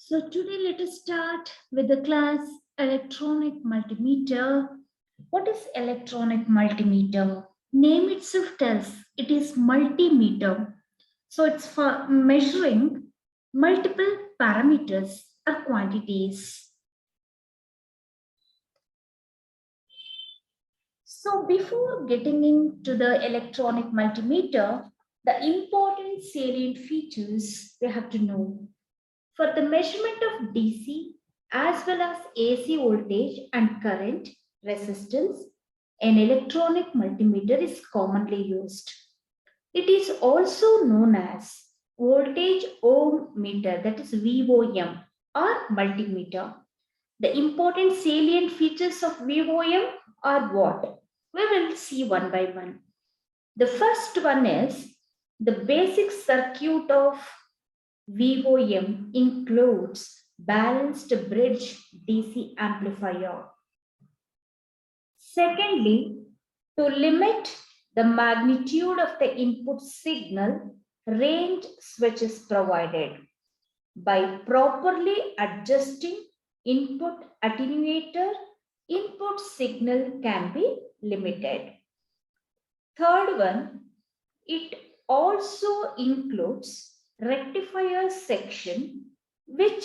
So today let us start with the class electronic multimeter. What is electronic multimeter? Name itself tells it is multimeter. So it's for measuring multiple parameters or quantities. So before getting into the electronic multimeter, the important salient features they have to know. For the measurement of DC as well as AC voltage and current resistance, an electronic multimeter is commonly used. It is also known as voltage ohm meter, that is VOM, or multimeter. The important salient features of VOM are what? We will see one by one. The first one is the basic circuit of VOM includes balanced bridge DC amplifier. Secondly, to limit the magnitude of the input signal, range switch is provided. By properly adjusting input attenuator, input signal can be limited. Third one, it also includes rectifier section which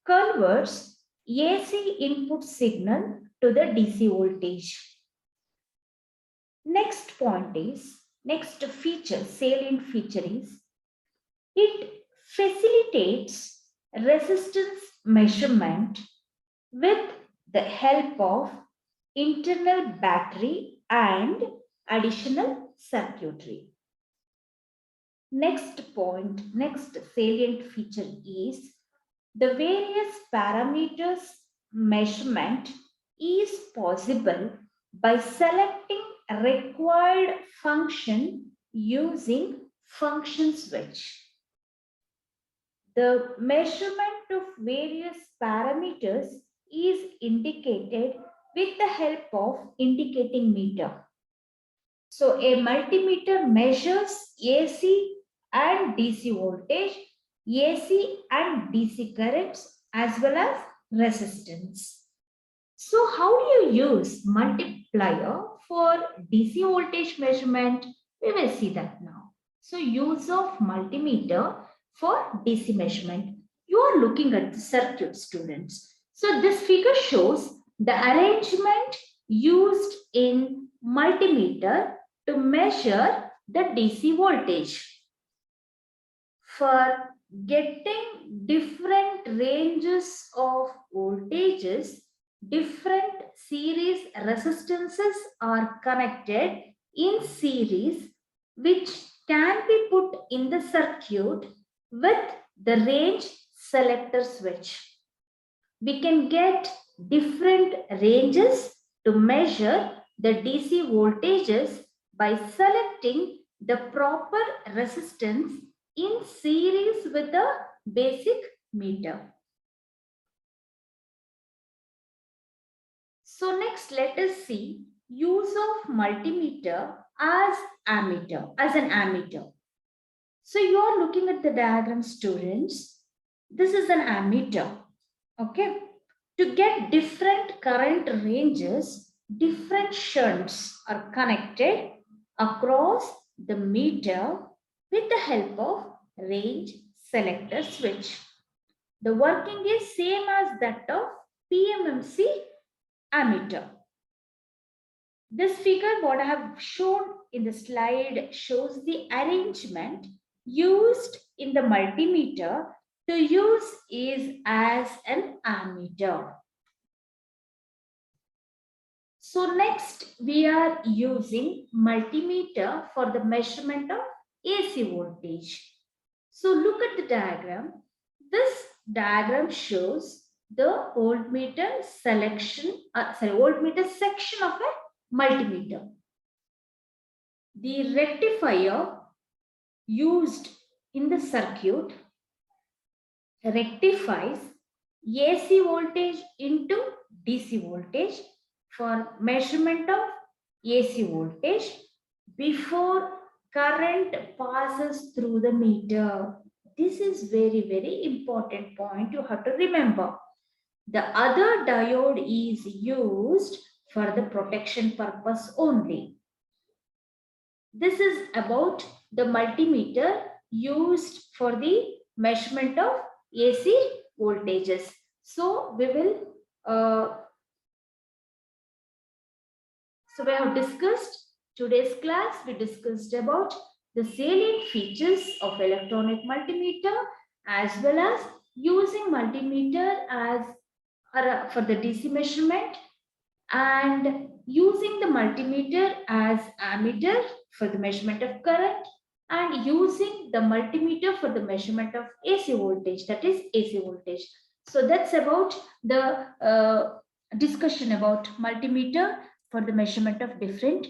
converts AC input signal to the DC voltage. Next point is, next feature, salient feature is, it facilitates resistance measurement with the help of internal battery and additional circuitry. Next point, next salient feature is the various parameters measurement is possible by selecting a required function using function switch. The measurement of various parameters is indicated with the help of indicating meter. So a multimeter measures AC and DC voltage, AC and DC currents as well as resistance. So how do you use multiplier for DC voltage measurement? We will see that now. So use of multimeter for DC measurement. You are looking at the circuit, students. So this figure shows the arrangement used in multimeter to measure the DC voltage. For getting different ranges of voltages, different series resistances are connected in series which can be put in the circuit with the range selector switch. We can get different ranges to measure the DC voltages by selecting the proper resistance in series with a basic meter. So next let us see use of multimeter as ammeter, as an ammeter. So you are looking at the diagram, students. This is an ammeter. Okay. To get different current ranges, different shunts are connected across the meter with the help of range selector switch. The working is same as that of PMMC ammeter. This figure, what I have shown in the slide, shows the arrangement used in the multimeter to use is as an ammeter. So next we are using multimeter for the measurement of AC voltage. So look at the diagram. This diagram shows the voltmeter selection, voltmeter section of a multimeter. The rectifier used in the circuit rectifies AC voltage into DC voltage for measurement of AC voltage before current passes through the meter. this is very important point you have to remember. The other diode is used for the protection purpose only. This is about the multimeter used for the measurement of AC voltages. So we will so we have discussed today's class. We discussed about the salient features of electronic multimeter as well as using multimeter as for the DC measurement and using the multimeter as ammeter for the measurement of current and using the multimeter for the measurement of AC voltage, that is AC voltage. So that's about the discussion about multimeter for the measurement of different